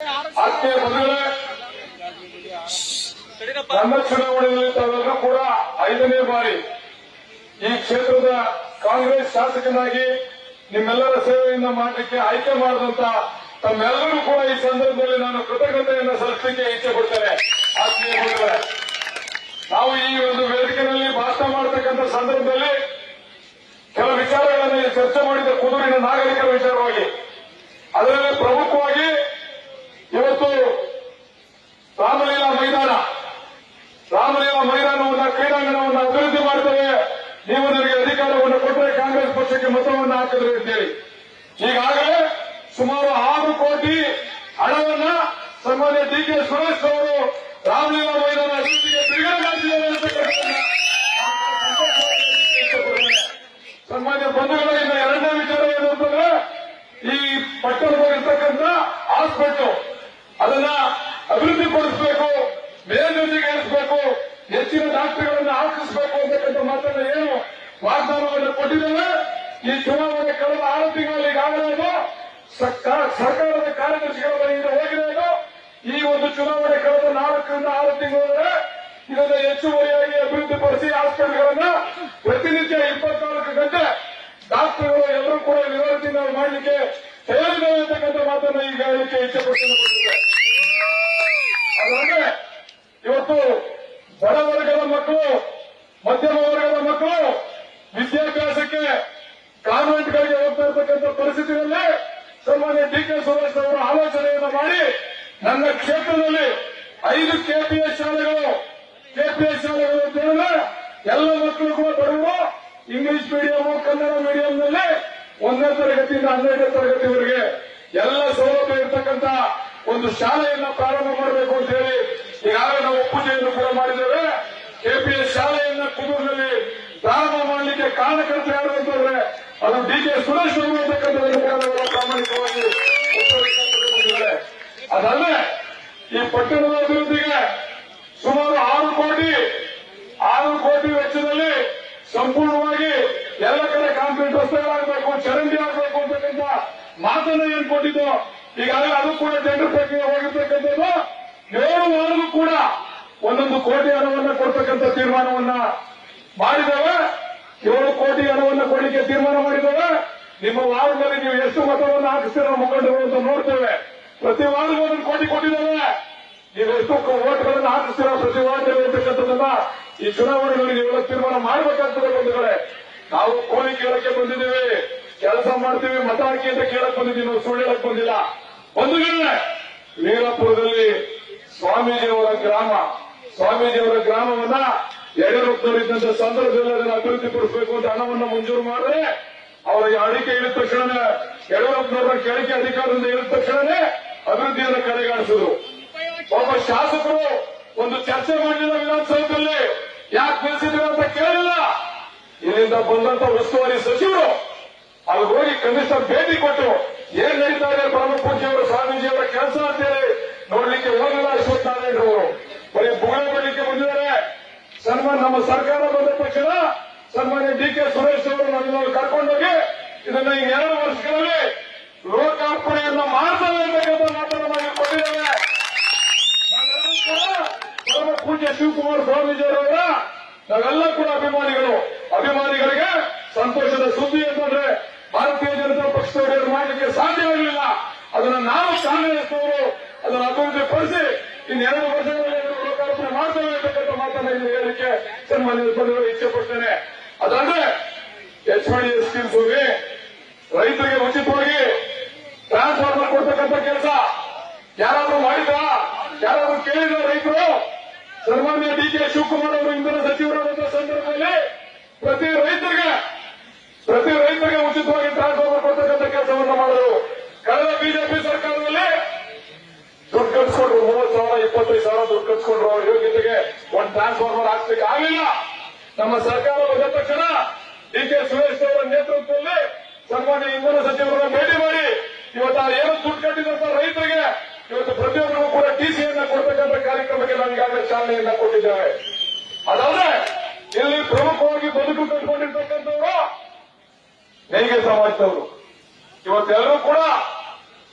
ಆತ್ಮೀಯ ಬಂಧುಗಳೇ, ನನ್ನ ಚುನಾವಣೆಯಲ್ಲಿ ತಾವೆಲ್ಲರೂ ಕೂಡ 5ನೇ ಬಾರಿ ಈ ಕ್ಷೇತ್ರದ ಕಾಂಗ್ರೆಸ್ ಶಾಸಕನಾಗಿ ನಿಮ್ಮೆಲ್ಲರ ಸೇವೆಯನ್ನು ಮಾಡಲಿಕ್ಕೆ ಆಯ್ಕೆ ಮಾಡಿದಂತ ತಮ್ಮೆಲ್ಲರೂ ಕೂಡ ಈ ಸಂದರ್ಭದಲ್ಲಿ ನಾನು ಕೃತಜ್ಞತೆಯನ್ನು ಸಲ್ಲಿಸಲಿಕ್ಕೆ ಇಚ್ಛೆ ಪಡ್ತೇನೆ. ಆತ್ಮೀಯ ಬಂಧುಗಳೇ, ನಾವು ಈ ಒಂದು ವೇದಿಕೆಯಲ್ಲಿ ಭಾಷಣ ಮಾಡತಕ್ಕಂಥ ಸಂದರ್ಭದಲ್ಲಿ ಕೆಲ ವಿಚಾರಗಳನ್ನು ಚರ್ಚೆ ಮಾಡಿದ ಕುದೂರಿನ ನಾಗರಿಕರ ವಿಚಾರವಾಗಿ, ಅದರಲ್ಲಿ ಪ್ರಮುಖವಾಗಿ ಇವತ್ತು ರಾಮಲೀಲಾ ಮೈದಾನವನ್ನು ಕ್ರೀಡಾಂಗಣವನ್ನು ಅಭಿವೃದ್ಧಿ ಮಾಡ್ತೇವೆ, ನೀವು ನನಗೆ ಅಧಿಕಾರವನ್ನು ಕೊಟ್ಟರೆ ಕಾಂಗ್ರೆಸ್ ಪಕ್ಷಕ್ಕೆ ಮತವನ್ನು ಹಾಕಿದ್ರೆ ಅಂತೇಳಿ ಈಗಾಗಲೇ ಸುಮಾರು 6 ಕೋಟಿ ಹಣವನ್ನ ಸನ್ಮಾನ್ಯ ಡಿ.ಕೆ. ಸುರೇಶ್ ಅವರು ರಾಮಲೀಲಾ ಮೈದಾನ ಅಭಿವೃದ್ಧಿಗೆ ಬಿಡುಗಡೆ ಮಾಡಿದ್ದಾರೆ ಅಂತಕ್ಕಂಥದ್ದನ್ನ ಸನ್ಮಾನ್ಯ ಬಂಧುಗಳ ಇನ್ನು 2ನೇ ವಿಚಾರ ಏನು ಅಂತಂದ್ರೆ, ಈ ಪಟ್ಟಣದಲ್ಲಿರ್ತಕ್ಕಂಥ ಹಾಸ್ಪಿಟಲ್ ಅದನ್ನ ಅಭಿವೃದ್ಧಿಪಡಿಸಬೇಕು, ಮೇಲ್ದರ್ಜೆಗೇರಿಸಬೇಕು, ಹೆಚ್ಚಿನ ಡಾಕ್ಟರ್ಗಳನ್ನು ಹಾಕಿಸಬೇಕು ಅಂತಕ್ಕಂಥ ಮಾತನ್ನ ಏನು ವಾಗ್ದಾನವನ್ನು ಕೊಟ್ಟಿದ್ದೇವೆ. ಈ ಚುನಾವಣೆ ಕಳೆದ 6 ತಿಂಗಳಲ್ಲಿ ಈಗಾಗಲೇ ಸರ್ಕಾರದ ಕಾರ್ಯದರ್ಶಿಗಳ ಮನೆಯಿಂದ ಹೋಗಿದೆ. ಈ ಒಂದು ಚುನಾವಣೆ ಕಳೆದ 4 ರಿಂದ 6 ತಿಂಗಳಲ್ಲಿ ಇದನ್ನು ಹೆಚ್ಚುವರಿಯಾಗಿ ಅಭಿವೃದ್ಧಿಪಡಿಸಿ ಹಾಸ್ಪಿಟಲ್ಗಳನ್ನ ಪ್ರತಿನಿತ್ಯ 24 ಗಂಟೆ ಡಾಕ್ಟರ್ಗಳು ಎಲ್ಲರೂ ಕೂಡ ನಿರ್ವಹಣೆ ಮಾಡಲಿಕ್ಕೆ ತಯಾರಿದ್ದೇವೆ ಅಂತಕ್ಕಂಥ ಮಾತನ್ನು ಈಗ ಹೇಳಲಿಕ್ಕೆ ಇಚ್ಛೆಪಟ್ಟಿದೆ. ಅದಲ್ಲದೆ ಇವತ್ತು ಬಡ ವರ್ಗದ ಮಕ್ಕಳು, ಮಧ್ಯಮ ವರ್ಗದ ಮಕ್ಕಳು ವಿದ್ಯಾಭ್ಯಾಸಕ್ಕೆ ಕಾನ್ವೆಂಟ್ಗಳಿಗೆ ಹೋಗ್ತಾ ಇರತಕ್ಕಂಥ ಪರಿಸ್ಥಿತಿಯಲ್ಲಿ ಸನ್ಮಾನ್ಯ ಡಿ.ಕೆ. ಸುರೇಶ್ ಅವರು ಆಲೋಚನೆಯನ್ನು ಮಾಡಿ ನನ್ನ ಕ್ಷೇತ್ರದಲ್ಲಿ 5 ಕೆಪಿಎಸ್ ಶಾಲೆಗಳು ಅಂತ ಹೇಳಿದ್ರೆ ಎಲ್ಲ ಮಕ್ಕಳು ಕೂಡ ಬಡವರು ಇಂಗ್ಲಿಷ್ ಮೀಡಿಯಂ, ಕನ್ನಡ ಮೀಡಿಯಂನಲ್ಲಿ 1ನೇ ತರಗತಿಯಿಂದ 12ನೇ ತರಗತಿವರೆಗೆ ಎಲ್ಲ ಸೌಲಭ್ಯ ಇರತಕ್ಕಂಥ ಒಂದು ಶಾಲೆಯನ್ನ ಪ್ರಾರಂಭ ಮಾಡಬೇಕು ಅಂತ ಹೇಳಿ ಈಗಾಗಲೇ ನಾವು ಪೂಜೆಯನ್ನು ಕೂಡ ಮಾಡಿದ್ದೇವೆ. ಕೆಪಿಎಸ್ ಶಾಲೆಯನ್ನ ಕುದೂರಿನಲ್ಲಿ ಪ್ರಾರಂಭ ಮಾಡಲಿಕ್ಕೆ ಕಾರಣಕರ್ತರು ಯಾರು ಅಂತಂದ್ರೆ ಅದು ಡಿ.ಕೆ. ಸುರೇಶ್ ಅವರು ಅಂತಕ್ಕಂಥ ಪ್ರಾಮಾಣಿಕವಾಗಿ ಒಪ್ಪಿಕೊಂಡಿದ್ದಾರೆ. ಅದಲ್ಲದೆ ಈ ಪಟ್ಟಣದ ಅಭಿವೃದ್ಧಿಗೆ ಸುಮಾರು 6 ಕೋಟಿ ವೆಚ್ಚದಲ್ಲಿ ಸಂಪೂರ್ಣವಾಗಿ ಎಲ್ಲ ಕಡೆ ಕಾಂಕ್ರೀಟ್ ರಸ್ತೆಗಳಾಗಬೇಕು, ಚರಂಡಿ ಆಗಬೇಕು ಅಂತಕ್ಕಂಥ ಮಾತನ್ನ ಏನ್ ಕೊಟ್ಟಿದ್ದು ಈಗಾಗಲೇ ಅದು ಕೂಡ ಟೆಂಡರ್ ಪ್ರಕ್ರಿಯೆ ಹೋಗಿರ್ತಕ್ಕಂಥದ್ದು. 7 ವಾರ್ಡ್ಗೂ ಕೂಡ 1 ಕೋಟಿ ಹಣವನ್ನು ಕೊಡ್ತಕ್ಕಂಥ ತೀರ್ಮಾನವನ್ನ ಮಾಡಿದ್ದೇವೆ. 7 ಕೋಟಿ ಹಣವನ್ನು ಕೊಡಲಿಕ್ಕೆ ತೀರ್ಮಾನ ಮಾಡಿದ್ದೇವೆ. ನಿಮ್ಮ ವಾರ್ಡ್ನಲ್ಲಿ ನೀವು ಎಷ್ಟು ಮತವನ್ನು ಹಾಕಿಸ್ತೀರೋ ಮುಖಂಡರು ಅಂತ ನೋಡ್ತೇವೆ. ಪ್ರತಿ ವಾರ್ಡ್ಗೂ 1 ಕೋಟಿ ಕೊಟ್ಟಿದ್ದೇವೆ. ನೀವು ಎಷ್ಟು ಓಟ್ಗಳನ್ನು ಹಾಕಿಸ್ತೀರೋ ಪ್ರತಿ ವಾರ್ಡ್ ಇರತಕ್ಕಂಥದ್ದನ್ನ ಈ ಚುನಾವಣೆಯಲ್ಲಿ ನೀವೆಲ್ಲ ತೀರ್ಮಾನ ಮಾಡಬೇಕಾಗ್ತದೆ. ಬಂಧುಗಳೇ, ನಾವು ಕೋಳಿ ಕೇಳಕ್ಕೆ ಬಂದಿದ್ದೀವಿ, ಕೆಲಸ ಮಾಡ್ತೀವಿ, ಮತ ಹಾಕಿ ಅಂತ ಕೇಳಕ್ ಬಂದಿದ್ದೀವಿ, ನಾವು ಸುಳ್ಳು ಹೇಳಕ್ ಬಂದಿಲ್ಲ. ಬಂಧುಗಳೇ, ವೀರಪುರದಲ್ಲಿ ಸ್ವಾಮೀಜಿಯವರ ಗ್ರಾಮವನ್ನ ಯಡಿಯೂರಪ್ಪನವರಿದ್ದಂತ ಸಂದರ್ಭದಲ್ಲಿ ಅದನ್ನು ಅಭಿವೃದ್ಧಿಪಡಿಸಬೇಕು ಅಂತ ಹಣವನ್ನು ಮಂಜೂರು ಮಾಡಿದ್ರೆ ಅವರಿಗೆ ಅಡಿಕೆ ಇಳಿದ ತಕ್ಷಣನೇ ಯಡಿಯೂರಪ್ಪನವರ ಕೆಳಗೆ ಅಧಿಕಾರದಿಂದ ಇಳಿದ ತಕ್ಷಣನೇ ಅಭಿವೃದ್ಧಿಯನ್ನು ಕಡೆಗಾಣಿಸಿದ್ರು. ಒಬ್ಬ ಶಾಸಕರು ಒಂದು ಚರ್ಚೆ ಮಾಡಲಿಲ್ಲ ವಿಧಾನಸೌಧದಲ್ಲಿ, ಯಾಕೆ ನಿಲ್ಲಿಸಿದ್ರು ಅಂತ ಕೇಳಿಲ್ಲ. ಇಲ್ಲಿಂದ ಬಂದಂತ ಉಸ್ತುವಾರಿ ಸಚಿವರು ಅಲ್ಲಿ ಹೋಗಿ ಕನಿಷ್ಠ ಭೇಟಿ ಕೊಟ್ಟು ಏನ್ ನಡೀತಾ ಇದೆ ಪರಮ ಪೂಜ್ಯವರು ಸ್ವಾಮೀಜಿಯವರ ಕೆಲಸ ಅಂತೇಳಿ ನೋಡ್ಲಿಕ್ಕೆ ಹೋಗಿಲ್ಲ. ಅಶ್ವತ್ಥನಾರಾಯಣರು ಬರೀ ಬುಗಳೆ ಬರಲಿಕ್ಕೆ ಬಂದಿದ್ದಾರೆ. ನಮ್ಮ ಸರ್ಕಾರ ಬಂದ ತಕ್ಷಣ ಸನ್ಮಾನ್ಯ ಡಿ.ಕೆ. ಸುರೇಶ್ ಅವರು ನಮ್ಮನ್ನು ಕರ್ಕೊಂಡೋಗಿ ಇದನ್ನ ಈ 2 ವರ್ಷಗಳಲ್ಲಿ ಲೋಕಾರ್ಪಣೆಯನ್ನ ಮಾಡ್ತೇವೆ ಅಂತಕ್ಕಂಥ ಮಾತನ್ನು ನಾವು ಕೊಟ್ಟಿದ್ದೇವೆ. ನಾವೆಲ್ಲರೂ ಕೂಡ ಪರಮ ಪೂಜ್ಯ ಶಿವಕುಮಾರ ಸ್ವಾಮೀಜಿಯವರ ನಾವೆಲ್ಲ ಕೂಡ ಅಭಿಮಾನಿಗಳಿಗೆ ಸಂತೋಷದ ಸುದ್ದಿ ಅಂತಂದ್ರೆ ಭಾರತೀಯ ಜನತಾ ಪಕ್ಷದವರು ಮಾಡಲಿಕ್ಕೆ ಸಾಧ್ಯವಾಗಲಿಲ್ಲ. ಅದನ್ನು ನಾವು ಕಾಂಗ್ರೆಸ್ನವರು ಅದನ್ನು ಅಭಿವೃದ್ಧಿಪಡಿಸಿ ಇನ್ನು 2 ವರ್ಷಗಳಲ್ಲಿ ಲೋಕಾರ್ಪಣೆ ಮಾಡ್ತೇವೆ ಅಂತಕ್ಕಂಥ ಮಾತನ್ನು ಇಲ್ಲಿ ಹೇಳಲಿಕ್ಕೆ ಸನ್ಮಾನ್ಯ ಇಚ್ಛೆ ಪಡ್ತೇನೆ. ಅದಾದ್ರೆ HPDS ಸ್ಕೀಮ್ಸ್ ಹೋಗಿ ರೈತರಿಗೆ ಉಚಿತವಾಗಿ ಟ್ರಾನ್ಸ್ಫಾರ್ಮರ್ ಕೊಡ್ತಕ್ಕಂಥ ಕೆಲಸ ಯಾರಾದ್ರೂ ಮಾಡಿದ್ರ? ಯಾರಾದ್ರೂ ಕೇಳಿದ್ರ ರೈತರು? ಸನ್ಮಾನ್ಯ ಡಿ.ಕೆ. ಶಿವಕುಮಾರ್ ಅವರು ಇಂಧನ ಸಚಿವರಾದಂತಹ ಸಂದರ್ಭದಲ್ಲಿ ಪ್ರತಿ ರೈತರಿಗೆ ಉಚಿತವಾಗಿ ಟ್ರಾನ್ಸ್ಫಾರ್ಮರ್ ಕೊಡ್ತಕ್ಕಂಥ ಕೆಲಸವನ್ನು ಮಾಡಿದ್ರು. ಕಳೆದ ಬಿಜೆಪಿ ಸರ್ಕಾರದಲ್ಲಿ ದುಡ್ಡು ಕಟ್ಸ್ಕೊಂಡ್ರು, 30,000 25,000 ದುಡ್ಡು ಕಟ್ಸ್ಕೊಂಡ್ರು. ಅವ್ರ ಯೋಗ್ಯತೆಗೆ 1 ಟ್ರಾನ್ಸ್ಫಾರ್ಮರ್ ಹಾಕ್ಲಿಕ್ಕೆ ಆಗಲಿಲ್ಲ. ನಮ್ಮ ಸರ್ಕಾರ ಬಂದ ತಕ್ಷಣ ಡಿ.ಕೆ. ಸುರೇಶ್ ಅವರ ನೇತೃತ್ವದಲ್ಲಿ ಸನ್ಮಾನ್ಯ ಇಂಧನ ಸಚಿವರನ್ನ ಭೇಟಿ ಮಾಡಿ ಇವತ್ತು ಏನು ದುಡ್ಡು ಕಟ್ಟಿದಂತ ರೈತರಿಗೆ ಇವತ್ತು ಪ್ರತಿಯೊಬ್ಬರಿಗೂ ಕೂಡ ಟಿಸಿಯನ್ನ ಕೊಡ್ತಕ್ಕಂಥ ಕಾರ್ಯಕ್ರಮಕ್ಕೆ ನಾವು ಈಗಾಗಲೇ ಚಾಲನೆಯನ್ನ ಕೊಟ್ಟಿದ್ದೇವೆ. ಅದಲ್ಲದೆ ಇಲ್ಲಿ ಪ್ರಮುಖವಾಗಿ ಬದುಕು ಕಟ್ಕೊಂಡಿರ್ತಕ್ಕಂಥವರು ನೇಯ್ಗೆ ಸಮಾಜದವರು ಇವತ್ತೆಲ್ಲರೂ ಕೂಡ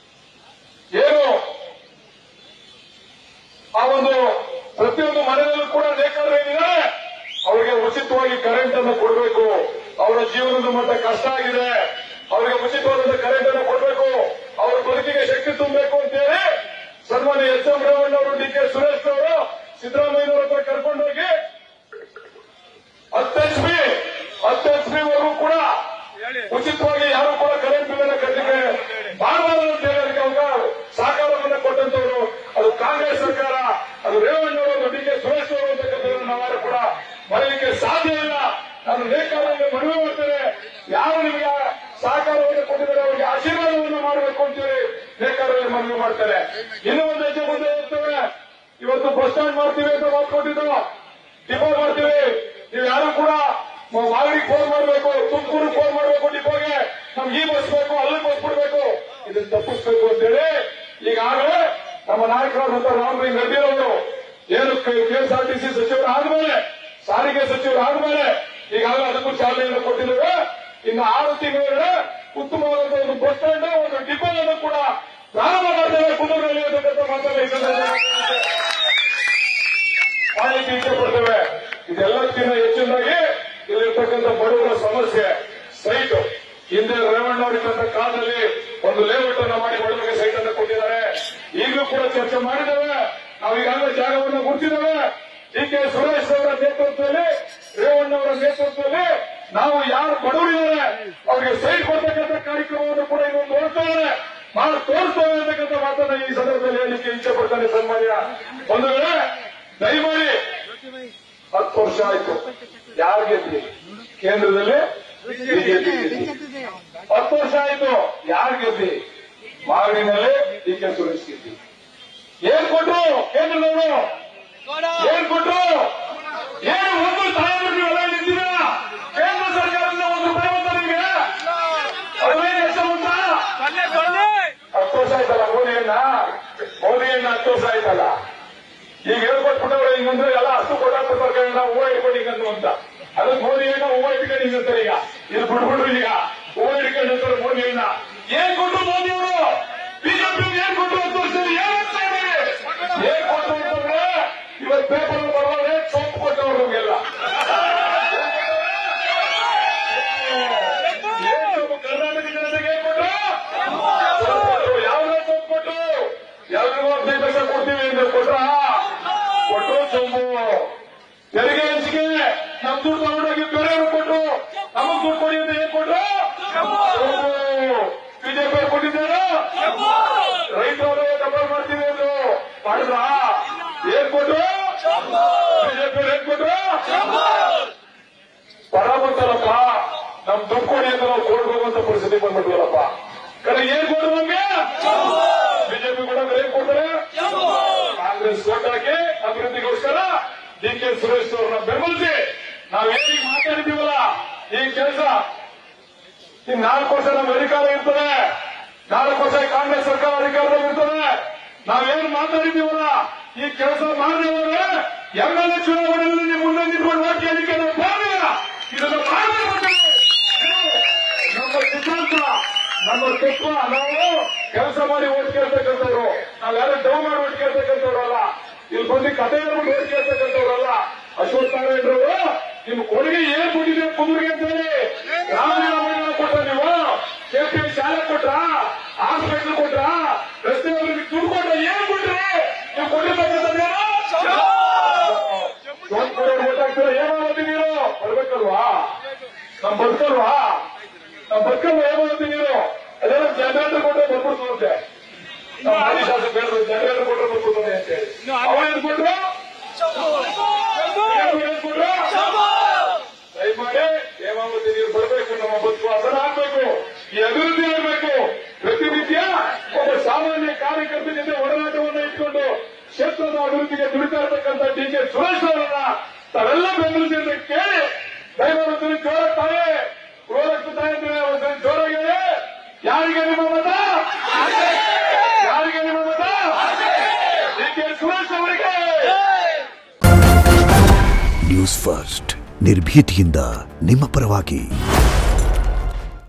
ಏನು ಉಚಿತವಾಗಿ ಕರೆಂಟ್ ಅನ್ನು ಕೊಡಬೇಕು. ಅವರ ಜೀವನದ ಮಟ್ಟ ಕಷ್ಟ ಆಗಿದೆ, ಅವರಿಗೆ ಉಚಿತವಾದ ಕರೆಂಟ್ ಅನ್ನು ಕೊಡಬೇಕು, ಅವರ ಬದುಕಿಗೆ ಶಕ್ತಿ ತುಂಬಬೇಕು ಅಂತೇಳಿ ಸನ್ಮಾನ್ಯ ಎಚ್ ಎಂ ರೇವಣ್ಣ ಅವರು, ಡಿ ಕೆ ಸುರೇಶ್ ಅವರು ಸಿದ್ದರಾಮಯ್ಯನವರ ಹತ್ರ ಕರ್ಕೊಂಡೋಗಿ 10 HP ವರೆಗೂ ಕೂಡ ಉಚಿತವಾಗಿ ಯಾರು ಕೂಡ ಕರೆಂಟ್ ಬಿಲ್ ಅನ್ನು ಕಟ್ಟಲಿಕ್ಕೆ ಮಾಡಬಾರದು ಅಂತ ಹೇಳಿ ಅದಕ್ಕೆ ಅವಾಗ ಸಹಕಾರವನ್ನು ಕೊಟ್ಟಂತವರು. ಅದು ಕಾಂಗ್ರೆಸ್ ಸರ್ಕಾರ, ಅದು ರೇವಣ್ಣ ಅವರು, ಡಿ ಕೆ ಸುರೇಶ್ ಅವರು ಅಂತಕ್ಕಂಥದ್ದನ್ನು ನಾವ್ಯಾರು ಕೂಡ ಮರೆಯಲಿಕ್ಕೆ ಸಾಧ್ಯ ಇಲ್ಲ. ನಾನು ನೇಕಾರರಿಗೆ ಮನವಿ ಮಾಡ್ತೇನೆ, ಯಾರು ನಿಮಗೆ ಸಹಕಾರವನ್ನು ಕೊಟ್ಟಿದ್ದಾರೆ ಅವರಿಗೆ ಆಶೀರ್ವಾದವನ್ನು ಮಾಡಬೇಕು ಅಂತೇಳಿ ನೇಕಾರರಿಗೆ ಮನವಿ ಮಾಡ್ತಾರೆ. ಇನ್ನೂ ಒಂದು ಹೆಜ್ಜೆ ಮುಂದೆ ಹೋಗ್ತೇವೆ. ಇವತ್ತು ಬಸ್ ಸ್ಟ್ಯಾಂಡ್ ಮಾಡ್ತೀವಿ ಅಂತ ಮಾತು ಕೊಟ್ಟಿದ್ದು, ಡಿಪೋ ಮಾಡ್ತೀವಿ. ನೀವು ಯಾರು ಕೂಡ ಮಾಗಡಿಗೆ ಫೋನ್ ಮಾಡಬೇಕು, ತುಮಕೂರಿಗೆ ಫೋನ್ ಮಾಡಬೇಕು, ಡಿಪೋಗೆ ನಮ್ಗೆ ಈ ಬಸ್ ಬೇಕು, ಅಲ್ಲಿ ಬಸ್ ಬಿಡಬೇಕು, ಇದನ್ನು ತಪ್ಪಿಸಬೇಕು ಅಂತೇಳಿ ಈಗಾಗಲೇ ನಮ್ಮ ನಾಯಕರಾದಂತಹ ರಾಮಲಿಂಗ ರೆಡ್ಡಿರವರು ಏನು ಕೆಎಸ್ಆರ್ಟಿಸಿ ಸಚಿವರು ಆದ್ಮೇಲೆ, ಸಾರಿಗೆ ಸಚಿವರು ಆದ್ಮೇಲೆ ಈಗಾಗಲೇ ಅದಕ್ಕೂ ಚಾಲನೆಯನ್ನು ಕೊಟ್ಟಿದ್ದೇವೆ. ಇನ್ನು 6 ತಿಂಗಳ ಉತ್ತಮವಾದಂತಹ ಒಂದು ಬಸ್ ಸ್ಟ್ಯಾಂಡ್, ಒಂದು ಡಿಪೋವನ್ನು ಕೂಡ ಪ್ರಾರಂಭ ಮಾಡ್ತೇವೆ ಕುಂದೂರಿನಲ್ಲಿ ಅಂತಕ್ಕಂಥ ಮಾತನ್ನು ಮಾಹಿತಿ ಇಷ್ಟಪಡ್ತೇವೆ. ಇದೆಲ್ಲಕ್ಕಿಂತ ಹೆಚ್ಚಿನದಾಗಿ ಇಲ್ಲಿರ್ತಕ್ಕಂಥ ಬಡವರ ಸಮಸ್ಯೆ ಸೈಟ್, ಹಿಂದೆ ರೇವಣ್ಣ ಅವರಿದ್ದಂತ ಕಾಲದಲ್ಲಿ ಒಂದು ಲೇಔಟ್ ಅನ್ನು ಮಾಡಿ ಬಡವರಿಗೆ ಸೈಟ್ ಅನ್ನು ಕೊಟ್ಟಿದ್ದಾರೆ. ಈಗಲೂ ಕೂಡ ಚರ್ಚೆ ಮಾಡಿದ್ದೇವೆ, ನಾವು ಈಗಾಗಲೇ ಜಾಗವನ್ನು ಗುರುತಿದ್ದೇವೆ. ಡಿ ಕೆ ಸುರೇಶ್ ಅವರ ನೇತೃತ್ವದಲ್ಲಿ, ರೇವಣ್ಣ ಅವರ ನೇತೃತ್ವದಲ್ಲಿ ನಾವು ಯಾರು ಬಡವರಿದ್ದಾರೆ ಅವರಿಗೆ ಸೈಟ್ ಕೊಡ್ತಕ್ಕಂಥ ಕಾರ್ಯಕ್ರಮವನ್ನು ಕೂಡ ಇನ್ನೊಂದು ಮಾಡಿ ತೋರಿಸ್ತೇವೆ ಅಂತಕ್ಕಂಥ ಮಾತನ್ನ ಈ ಸಂದರ್ಭದಲ್ಲಿ ಹೇಳಲಿಕ್ಕೆ ಇಚ್ಛೆ ಪಡ್ತಾನೆ. ಸನ್ಮಾನ್ಯ ಬಂಧುಗಳೇ, ದಯಮಾಡಿ 10 ವರ್ಷ ಆಯ್ತು, ಯಾರು ಗೆದ್ದಿ? ಕೇಂದ್ರದಲ್ಲಿ ಬಿಜೆಪಿ ಗೆದ್ದಿ. 10 ವರ್ಷ ಆಯ್ತು, ಯಾರು ಗೆದ್ದಿ? ಮಾಗಡಿನಲ್ಲಿ ಡಿ ಕೆ ಸುರೇಶ್ ಗೆದ್ದಿ. ಏನ್ ಕೊಟ್ರು ಕೇಂದ್ರದವರು? ಏನ್ ಕೊಟ್ರು? ಏನು ಒಂದು ತಾಯಿ ಎಲ್ಲ ನಿಂತಿಲ್ಲ. ಕೇಂದ್ರ ಸರ್ಕಾರದಿಂದ ₹1 ಬಂತ ನಿಮಗೆ? ಅದೇ ಎಷ್ಟು ಬಂತ? 10 ವರ್ಷ ಆಯ್ತಲ್ಲ ಮೋದಿಯನ್ನ 10 ವರ್ಷ ಆಯ್ತಲ್ಲ. ಈಗ ಹೇಳ್ಕೊಟ್ಬಿಟ್ಟವ್ರೆ ಹಿಂಗಂದ್ರೆ ಎಲ್ಲ ಅಷ್ಟು ಕೊಟ್ಟಾಕ್ಬಿಡ್ತಾರೆ, ನಾವು ಹೂವ ಇಟ್ಕೊಂಡು ಹಿಂಗಂದು ಅಂತ. ಅದಕ್ಕೆ ಮೋದಿಯನ್ನ ಹೂವ ಇಟ್ಕೊಂಡು ಹಿಂಗಂತಾರೆ. ಈಗ ಇದು ಬಿಟ್ಬಿಟ್ರು, ಈಗ ಹೂವ ಇಟ್ಕೊಂಡು ಅಂತಾರೆ ಮೋದಿಯನ್ನ. ಏನ್ ಕೊಟ್ಟರು ಮೋದಿಯವರು? ಬಿಜೆಪಿ ಏನ್ ಕೊಟ್ಟರು? 10 ವರ್ಷದಲ್ಲಿ ಏನ್ ಕೊಟ್ಟರು ಅಂತಂದ್ರೆ ಇವತ್ತು ಪೇಪರ್ ಬರೋದ್ರೆ ಸೋಂಪು ಕೊಟ್ಟವರು ನಮಗೆಲ್ಲ. ಕರ್ನಾಟಕ ಜನತೆಗೆ ಏನ್ ಕೊಟ್ಟರು? ಯಾವ್ದು ಸೋಂಪು ಕೊಟ್ಟರು? ಎಲ್ರಿಗೂ 15 ಲಕ್ಷ ಕೊಡ್ತೀವಿ ಅಂದ್ರೆ ಕೊಟ್ರ? ಕೊಟ್ಟರು ಸೋಂಪು. ತೆರಿಗೆ ಹಂಚಿಕೆ ನಮ್ ದುಡ್ಡು ತಗೊಂಡೋಗಿ ಬೇರೆಯವರು ಕೊಟ್ಟರು, ನಮಗ್ ದುಡ್ಡು ಕೊಡಿ ಅಂತ ಏನ್ ಕೊಟ್ರು? ಬಿಜೆಪಿ ಕೊಟ್ಟಿದ್ದಾರೆ. ರೈತರು ಡಬಲ್ ಮಾಡ್ತೀವಿ ಅಂದ್ರು, ಮಾಡಿದ್ರ? ಏನ್ ಕೊಟ್ರು? ಬಿಜೆಪಿ ಏನ್ ಕೊಟ್ರು? ಪರ ಬಂತಲ್ಲಪ್ಪ, ನಮ್ ದುಡ್ಡು ಕೊಡಿ ಅಂತ ನಾವು ಕೊಡ್ಬೇಕಂತ ಪರಿಸ್ಥಿತಿ ಬಂದ್ಬಿಟ್ವಲ್ಲಪ್ಪ. ಕಡೆ ಏನ್ ಕೊಡ್ರು ನಮ್ಗೆ? ಬಿಜೆಪಿ ಕೂಡ ಏನ್ ಕೊಡ್ತಾರೆ? ಕಾಂಗ್ರೆಸ್ ಓಟ್ ಹಾಕಿ ಅಭಿವೃದ್ಧಿಗೋಸ್ಕರ ಡಿ ಕೆ ಸುರೇಶ್ ಅವರನ್ನ ಬೆಂಬಲಿಸಿ ನಾವೇನೀಗ ಮಾತಾಡಿದ್ದೀವಲ್ಲ, ಈ ಕೆಲಸ ಇನ್ನು 4 ವರ್ಷ ನಮ್ಮ ಅಧಿಕಾರ ಇರ್ತದೆ, 4 ವರ್ಷ ಕಾಂಗ್ರೆಸ್ ಸರ್ಕಾರ ಅಧಿಕಾರದಲ್ಲಿ ಇರ್ತದೆ. ನಾವೇನು ಮಾತಾಡಿದ್ದೀವಲ್ಲ, ಈ ಕೆಲಸ ಮಾಡದೆ ಹೋದ್ರೆ MLA ಚುನಾವಣೆಯಲ್ಲಿ ಮುಂದೆ ನಿಂತ್ಕೊಂಡು ಓಟ್ ಕೇಳಲಿಕ್ಕೆ ನಾವು ಬಾರಿಲ್ಲ. ಇದನ್ನು ಮಾಡಬೇಕು. ನಮ್ಮ ಸಿದ್ಧಾಂತ, ನಮ್ಮ ತತ್ವ. ನಾವು ಕೆಲಸ ಮಾಡಿ ಓಟ್ ಕೇಳ್ತಕ್ಕಂಥವ್ರು, ನಾವ್ಯಾರು ಡೌ ಮಾಡಿ ಓಟ್ ಕೇಳ್ತಕ್ಕಂಥವ್ರಲ್ಲ, ಇಲ್ಲಿ ಬಂದು ಕಥೆ ಹೇಳ್ಬಿಟ್ಟು ಓಟ್ ಕೇಳ್ತಕ್ಕಂಥವ್ರಲ್ಲ. ಅಶ್ವತ್ಥನಾರಾಯಣರವರು ನಿಮ್ ಕೊಡುಗೆ ಏನ್ ಕೊಟ್ಟಿದ್ದೀವಿ ಕುದುರೆಗೆ ಅಂತ ಹೇಳಿ ಗ್ರಾಮೀಣ ಮಹಿಳಾ ಕೊಟ್ರ, ನೀವು ಕೆಪಿ ಶಾಲೆ ಕೊಟ್ರ, ಹಾಸ್ಪಿಟಲ್ ಕೊಟ್ರ, ರಸ್ತೆ ಅವರಿಗೆ ದುಡ್ಡು ಕೊಟ್ರ, ಏನ್ ಕೊಟ್ರಿ? ನೀವು ಕೊಟ್ಟಿರ್ತಕ್ಕಂಥದ್ದೇನು? ಗೊತ್ತಾಗ್ತೀರ? ಏನಾಗುತ್ತೆ ನೀರು? ಬರ್ಬೇಕಲ್ವಾ? ನಮ್ ಬದುಕಲ್ವಾ? ನಮ್ ಬದುಕಲ್ವಾ? ಏನಾಗುತ್ತೆ ನೀರು? ಅದೇ ನಮ್ ಜನರೇಟರ್ ಕೊಟ್ಟರೆ ಬರ್ಬಿಡ್ತದೆ. ನಮ್ಮ ಮಾಜಿ ಶಾಸಕ ಹೇಳಿದ್ರು ಜನರೇಟರ್ ಕೊಟ್ಟರೆ ಬರ್ಬಿಡ್ತದೆ ಅಂತ ಹೇಳಿ. ಅವ್ರೇನ್ ಕೊಟ್ರು? ದಯಮಾಡಿ ಹೇಮಾವತಿ ನೀರು ಬರಬೇಕು, ನಮ್ಮ ಬದುಕು ಹಸನ ಆಗ್ಬೇಕು, ಈ ಅಭಿವೃದ್ಧಿ ಆಗಬೇಕು. ಪ್ರತಿನಿತ್ಯ ಒಬ್ಬ ಸಾಮಾನ್ಯ ಕಾರ್ಯಕರ್ತರ ಜೊತೆ ಒಡನಾಟವನ್ನು ಇಟ್ಕೊಂಡು ಕ್ಷೇತ್ರದ ಅಭಿವೃದ್ಧಿಗೆ ದುಡಿತಾ ಇರತಕ್ಕಂಥ ಡಿ ಕೆ ಸುರೇಶ್ ಅವರನ್ನ ತಾವೆಲ್ಲ ಬೆಂಬಲಿಸಿ ಅಂತ ಕೇಳಿ ದಯಮಾಡಿ ಜೋರ ತಾವೇ ಗೃಹಲಕ್ಷ್ಮಿ ತಾಯಿ ಒಂದ್ಸರಿ ಜೋರಾಗಿ ಯಾರಿಗೆ ನಿಮ್ಮ ಮತ? ಯಾರಿಗೆ ನಿಮ್ಮ ಮತ? ಡಿ ಕೆ ಸುರೇಶ್ ಅವರಿಗೆ. ನ್ಯೂಸ್ ಫಸ್ಟ್ ನಿರ್ಭೀತಿಯಿಂದ ನಿಮ್ಮ ಪರವಾಗಿ.